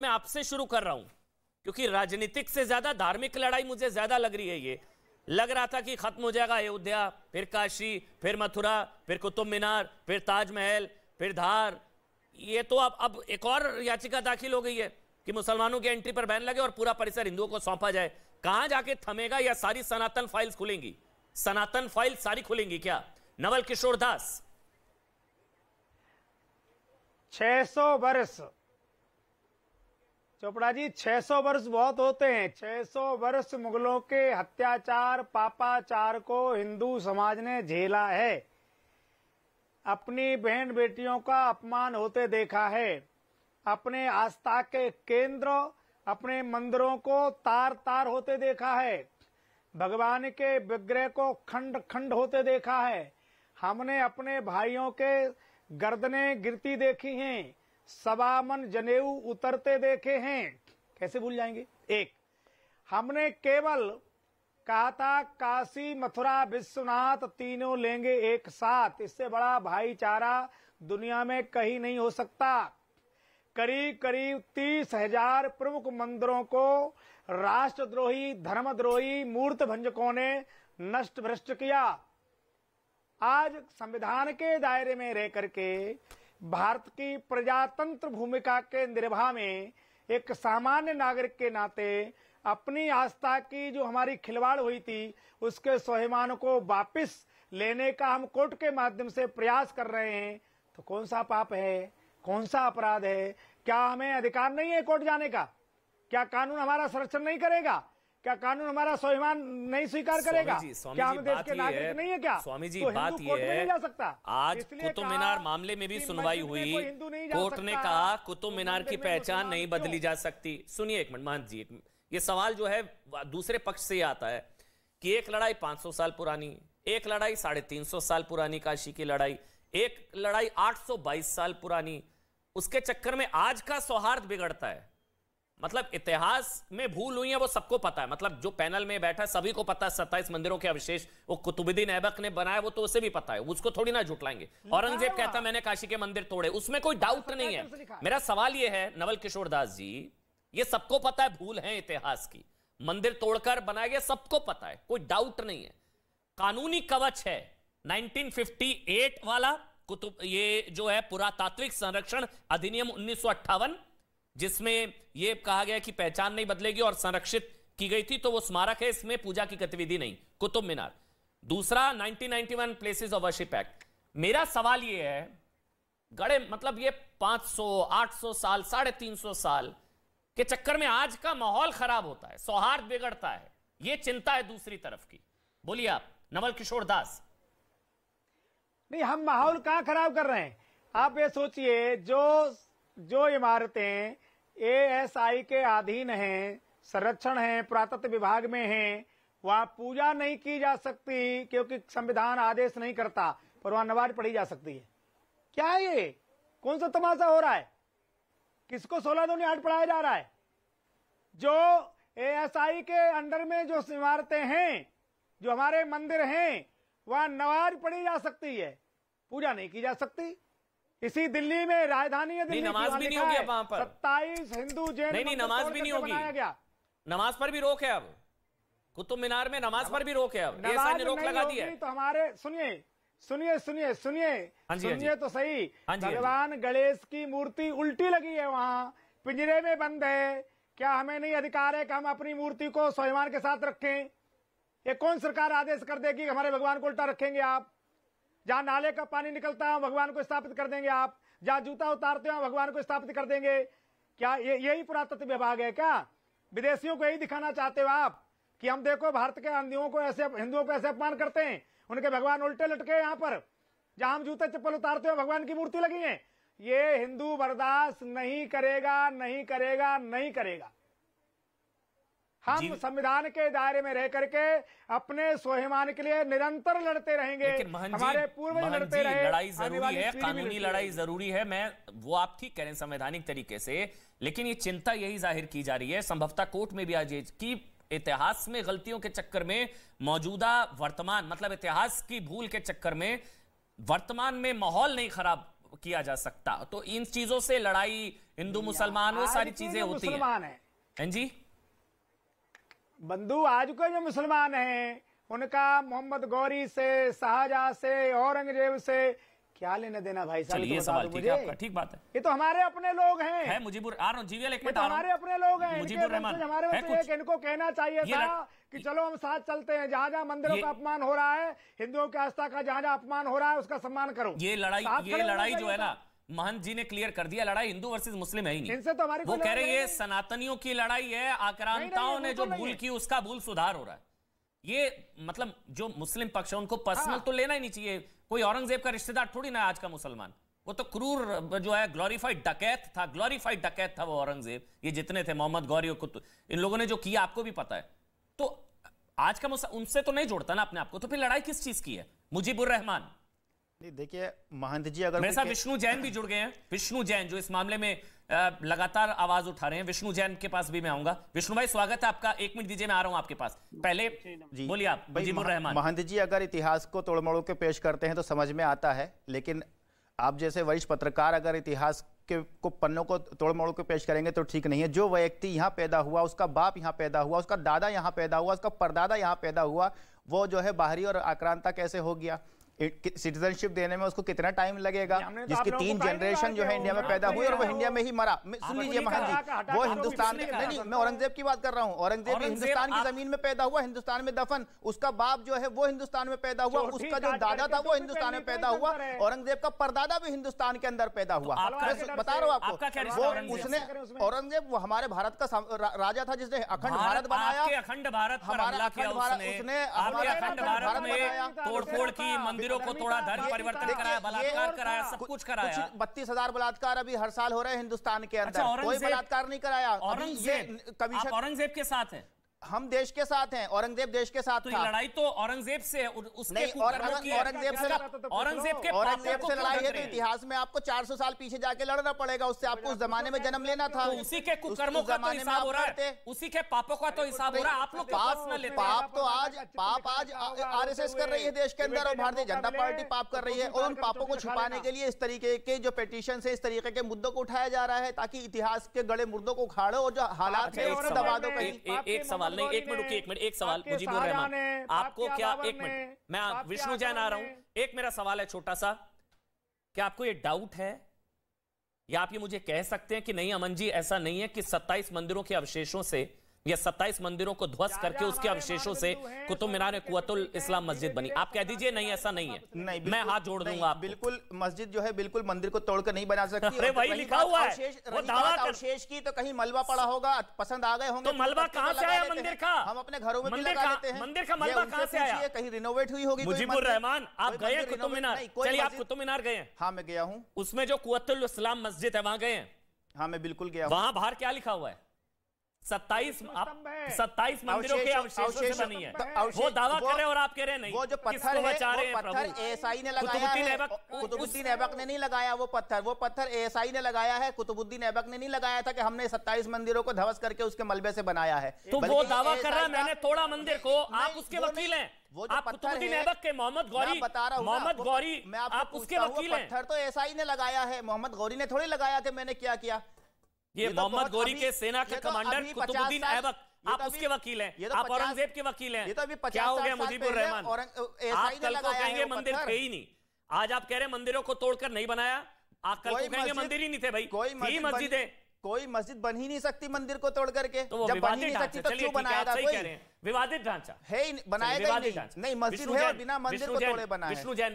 मैं आपसे शुरू कर रहा हूं क्योंकि राजनीतिक से ज्यादा धार्मिक लड़ाई मुझे ज्यादा लग रही है। ये लग रहा था कि खत्म हो जाएगा अयोध्या, फिर काशी, फिर मथुरा, फिर कुतुब मीनार, फिर ताजमहल, फिर धार। ये तो अब एक और याचिका दाखिल हो गई है कि मुसलमानों की एंट्री पर बैन लगे और पूरा परिसर हिंदुओं को सौंपा जाए। कहां जाके थमेगा? या सारी सनातन फाइल्स खुलेंगी? सनातन फाइल सारी खुलेंगी क्या? नवल किशोर दास। 600 वर्ष चोपड़ा जी, 600 वर्ष बहुत होते हैं। 600 वर्ष मुगलों के अत्याचार पापाचार को हिंदू समाज ने झेला है। अपनी बहन बेटियों का अपमान होते देखा है। अपने आस्था के केंद्र, अपने मंदिरों को तार तार होते देखा है। भगवान के विग्रह को खंड खंड होते देखा है। हमने अपने भाइयों के गर्दनें गिरती देखी हैं, सवामन जनेऊ उतरते देखे हैं। कैसे भूल जाएंगे? एक, हमने केवल कहा था काशी मथुरा विश्वनाथ तीनों लेंगे एक साथ। इससे बड़ा भाईचारा दुनिया में कहीं नहीं हो सकता। करीब करीब 30,000 प्रमुख मंदिरों को राष्ट्रद्रोही धर्मद्रोही मूर्त भंजकों ने नष्ट भ्रष्ट किया। आज संविधान के दायरे में रह करके भारत की प्रजातंत्र भूमिका के निर्वाह में एक सामान्य नागरिक के नाते अपनी आस्था की जो हमारी खिलवाड़ हुई थी उसके स्वाभिमान को वापस लेने का हम कोर्ट के माध्यम से प्रयास कर रहे हैं। तो कौन सा पाप है, कौन सा अपराध है? क्या हमें अधिकार नहीं है कोर्ट जाने का? क्या कानून हमारा संरक्षण नहीं करेगा? क्या कानून हमारा स्वाभिमान नहीं स्वीकार करेगा? क्या हम देश के नागरिक नहीं है क्या? स्वामी जी, तो बात ये है, जा सकता। आज कुतुब मीनार मामले में भी सुनवाई हुई। कोर्ट ने कहा कुतुब मीनार की पहचान नहीं बदली जा सकती। सुनिए एक मिनट महंत जी, ये सवाल जो है दूसरे पक्ष से आता है कि एक लड़ाई 500 साल पुरानी, एक लड़ाई 350 साल पुरानी काशी की लड़ाई, एक लड़ाई 822 साल पुरानी। उसके चक्कर में आज का सौहार्द बिगड़ता है। मतलब इतिहास में भूल हुई है वो सबको पता है। मतलब जो पैनल में बैठा है सभी को पता है 27 मंदिरों के अवशेष वो कुतुबुद्दीन ऐबक ने बनाया, वो तो उसे भी पता है, उसको थोड़ी ना झुटलाएंगे। औरंगजेब कहता मैंने काशी के मंदिर तोड़े, उसमें कोई डाउट नहीं है। मेरा सवाल ये है नवल किशोर दास जी, ये सबको पता है भूल है इतिहास की, मंदिर तोड़कर बनाया गया, सबको पता है, कोई डाउट नहीं है। कानूनी कवच है 1958 वाला कुतुब, ये जो है पुरातात्विक संरक्षण अधिनियम 1958, जिसमें यह कहा गया कि पहचान नहीं बदलेगी और संरक्षित की गई थी, तो वो स्मारक है, इसमें पूजा की गतिविधि नहीं, कुतुब मीनार। दूसरा 1991 प्लेसेस ऑफ वर्शिप एक्ट। मेरा सवाल यह है, गड़े मतलब ये 500 800 साल 350 साल के चक्कर में आज का माहौल खराब होता है, सौहार्द बिगड़ता है, यह चिंता है दूसरी तरफ की। बोलिए आप नवल किशोर दास। नहीं, हम माहौल कहां खराब कर रहे हैं? आप ये सोचिए, जो इमारतें एएसआई के अधीन हैं, संरक्षण है, पुरातत्व विभाग में हैं, वहां पूजा नहीं की जा सकती क्योंकि संविधान आदेश नहीं करता, पर वहां नमाज पढ़ी जा सकती है। क्या है ये? कौन सा तमाशा हो रहा है? किसको 16 दूनी 8 पढ़ाया जा रहा है? जो एएसआई के अंडर में जो इमारतें हैं, जो हमारे मंदिर हैं, वहां नमाज पढ़ी जा सकती है, पूजा नहीं की जा सकती। इसी दिल्ली में, राजधानी है दिल्ली, नमाज भी नहीं होगी वहां पर। 27 हिंदू जैन नहीं, नमाज भी नहीं होगी। नमाज पर भी रोक है अब, कुतुब मीनार में नमाज पर भी रोक है अब, ऐसा ने रोक लगा दी है। तो हमारे सुनिए तो सही, भगवान गणेश की मूर्ति उल्टी लगी है, वहां पिंजरे में बंद है। क्या हमें नहीं अधिकार है कि हम अपनी मूर्ति को स्वाभिमान के साथ रखें? ये कौन सरकार आदेश कर देगी कि हमारे भगवान को उल्टा रखेंगे आप? जहां नाले का पानी निकलता है भगवान को स्थापित कर देंगे आप, जहां जूता उतारते हो भगवान को स्थापित कर देंगे? क्या यही पुरातत्व विभाग है क्या? विदेशियों को यही दिखाना चाहते हो आप कि हम देखो भारत के हिंदुओं को ऐसे अपमान करते हैं, उनके भगवान उल्टे लटके यहाँ पर, जहां हम जूते चप्पल उतारते हो भगवान की मूर्ति लगी है? ये हिंदू बर्दाश्त नहीं करेगा, नहीं करेगा, नहीं करेगा। हम संविधान के दायरे में रह करके अपने स्वाभिमान के लिए निरंतर लड़ते रहेंगे। हमारे पूर्वज लड़ते रहे। लड़ाई जरूरी है, कानूनी लड़ाई जरूरी है, मैं वो आप ठीक कह रहे हैं संवैधानिक तरीके से, लेकिन ये चिंता यही जाहिर की जा रही है संभवतः कोर्ट में भी आज कि इतिहास में गलतियों के चक्कर में मौजूदा वर्तमान, मतलब इतिहास की भूल के चक्कर में वर्तमान में माहौल नहीं खराब किया जा सकता। तो इन चीजों से लड़ाई हिंदू मुसलमान वो सारी चीजें होती हैं जी। बंधु आज के जो मुसलमान हैं उनका मोहम्मद गौरी से, शाहजहां से, औरंगजेब से क्या लेना देना भाई साहब? चलिए, सवाल ठीक है आपका, ठीक बात है। ये तो हमारे अपने लोग हैं। है मुजीबुर आ रहा हूं जीवीएल, एक मिनट हमारे अपने लोग हैं। मुजीबुर रहमान हमारे वजह इनको कहना चाहिए था कि चलो हम साथ चलते हैं। जहां जहां मंदिरों का अपमान हो रहा है, हिंदुओं की आस्था का जहां जहां अपमान हो रहा है, उसका सम्मान करो। ये लड़ाई जो है ना, महंत जी ने क्लियर कर दिया, लड़ाई हिंदू वर्सेस मुस्लिम है ही नहीं। इनसे तो हमारी वो कह रहे हैं सनातनियों की लड़ाई है, आक्रांताओं ने जो भूल की उसका भूल सुधार हो रहा है। ये मतलब जो मुस्लिम पक्ष है उनको पर्सनल तो लेना ही नहीं चाहिए। कोई औरंगजेब का रिश्तेदार थोड़ी ना आज का मुसलमान, वो तो क्रूर जो है ग्लोरीफाइड डकैत था वो औरंगजेब। ये जितने थे मोहम्मद गौरी और इन लोगों ने जो किया आपको भी पता है। तो आज का उनसे तो नहीं जोड़ता ना अपने आप को, तो फिर लड़ाई किस चीज की है? मुजीबुर रहमान नहीं, देखिए महंत जी, अगर मेरे साथ विष्णु जैन भी जुड़ गए हैं। विष्णु जैन जो इस मामले में लगातार आवाज उठा रहे हैं, विष्णु जैन के पास भी मैं आऊंगा। विष्णु भाई स्वागत है आपका, 1 मिनट दीजिए, मैं आ रहा हूं आपके पास। पहले बोलिए आप मुजीबुर रहमान। महंत जी अगर इतिहास को तोड़-मरोड़ के पेश करते हैं तो समझ में आता है, लेकिन आप जैसे वरिष्ठ पत्रकार अगर इतिहास को पन्नों को तोड़-मरोड़ के पेश करेंगे तो ठीक नहीं है। जो व्यक्ति यहाँ पैदा हुआ, उसका बाप यहाँ पैदा हुआ, उसका दादा यहाँ पैदा हुआ, उसका परदादा यहाँ पैदा हुआ, वो जो है बाहरी और आक्रांता कैसे हो गया? सिटीजनशिप देने में उसको कितना टाइम लगेगा? जिसकी 3 जनरेशन जो है इंडिया में पैदा हुई और वो इंडिया में ही मरा। सुन लीजिए महंत जी, वो हिंदुस्तान नहीं, मैं औरंगजेब की बात कर रहा हूँ। औरंगजेब हिंदुस्तान की जमीन में पैदा हुआ, हिंदुस्तान में दफन। उसका बाप जो है वो हिंदुस्तान में पैदा हुआ, उसका जो दादा था वो हिंदुस्तान में पैदा हुआ, औरंगजेब का परदादा भी हिंदुस्तान के अंदर पैदा हुआ। बता रहा हूँ आपको, उसने औरंगजेब वो हमारे भारत का राजा था जिसने अखंड भारत बनाया। अखंड भारत पर हमला किया उसने, अखंड भारत में तोड़फोड़ की, मंदिरों को तोड़ा, धर्म परिवर्तन कराया, बलात्कार कराया, सब कुछ कराया। 32,000 बलात्कार अभी हर साल हो रहे हैं हिंदुस्तान के अंदर। कोई बलात्कार नहीं कराया। औरंगजेब के साथ है, हम देश के साथ हैं, औरंगजेब देश के साथ था। लड़ाई तो औरंगजेब से उसके औरंगजेब से लड़ाई है तो इतिहास में आपको 400 साल पीछे जाके लड़ना पड़ेगा। उससे आपको उस जमाने में जन्म लेना था। उसी के कुकर्मों का तो हिसाब हो रहा है, उसी के पापों का तो हिसाब हो रहा है। आप लोग पाप आज आरएसएस कर रही है देश के अंदर और भारतीय जनता पार्टी पाप कर रही है। और उन पापों को छुपाने के लिए इस तरीके के जो पिटीशन से इस तरीके के मुद्दों को उठाया जा रहा है ताकि इतिहास के गड़े मुर्दों को उखाड़ो और जो हालात है उससे दबा दो कहीं। एक सवाल नहीं, 1 मिनट रुकिए, 1 मिनट, एक सवाल मुजीबुर रहमान, आपको क्या, 1 मिनट, मैं विष्णु जैन आ रहा हूं। एक मेरा सवाल है छोटा सा, क्या आपको ये डाउट है या आप ये मुझे कह सकते हैं कि नहीं अमन जी ऐसा नहीं है कि 27 मंदिरों के अवशेषों से या 27 मंदिरों को ध्वस्त करके उसके अवशेषों से कुतुब मीनार में कुव्वतुल इस्लाम मस्जिद बनी? आप कह दीजिए नहीं ऐसा नहीं है। नहीं, मैं हाथ जोड़ दूंगा। बिल्कुल मस्जिद जो है बिल्कुल मंदिर को तोड़कर नहीं बना सकती। अरे वही लिखा हुआ है, वो दावा अवशेष की तो कहीं मलबा पड़ा होगा, पसंद आ गए होंगे। तो मलबा कहां से आया मंदिर का? हम अपने घरों में भी लगा देते हैं। मंदिर का मलबा कहां से आया? कहीं रिनोवेट हुई होगी। मुजीबुर रहमान, आप गए कुतुब मीनार? चलिए, आप कुतुब मीनार गए हैं? हाँ मैं गया हूँ। उसमें जो कुव्वतुल इस्लाम मस्जिद है वहां गए हैं? हाँ मैं बिल्कुल गया। वहां बाहर क्या लिखा हुआ है? 27 मंदिरों के अवशेषों से बनी है। वो दावा कर रहे हैं और आप कह रहे हैं नहीं। वो जो पत्थर है, वो पत्थर एएसआई ने लगाया है, कुतुबुद्दीन ऐबक ने नहीं लगाया। वो पत्थर एएसआई ने लगाया है, कुतुबुद्दीन ऐबक ने नहीं लगाया था कि हमने 27 मंदिरों को ध्वस्त करके उसके मलबे से बनाया है। तो वो दावा कर रहा है मैंने तोड़ा मंदिर को, आप उसके वकील हैं। आप कुतुबुद्दीन ऐबक के मोहम्मद गौरी, मोहम्मद गौरी, आप उसके वकील हैं। पत्थर तो एएसआई ने लगाया है, मोहम्मद गौरी ने थोड़ी लगाया कि मैंने क्या किया। ये मोहम्मद गौरी के सेना के कमांडर कुतुबुद्दीन ऐबक, आप उसके वकील हैं, आप औरंगजेब के वकील हैं। क्या हो गया मुजीबुर रहमान? आप कल को कहेंगे मंदिर थे ही नहीं, आज आप कह रहे हैं मंदिरों को तोड़कर नहीं बनाया, आप कल को कहेंगे मंदिर ही नहीं थे। भाई कोई मस्जिद है, कोई मस्जिद बन ही नहीं सकती मंदिर को तोड़ करके। तो जब बन ही नहीं सकती तो क्यों बनाया था? कोई विवादित ढांचा है, बनाया नहीं, मस्जिद है और बिना मंदिर को तोड़े बना है। विष्णु जैन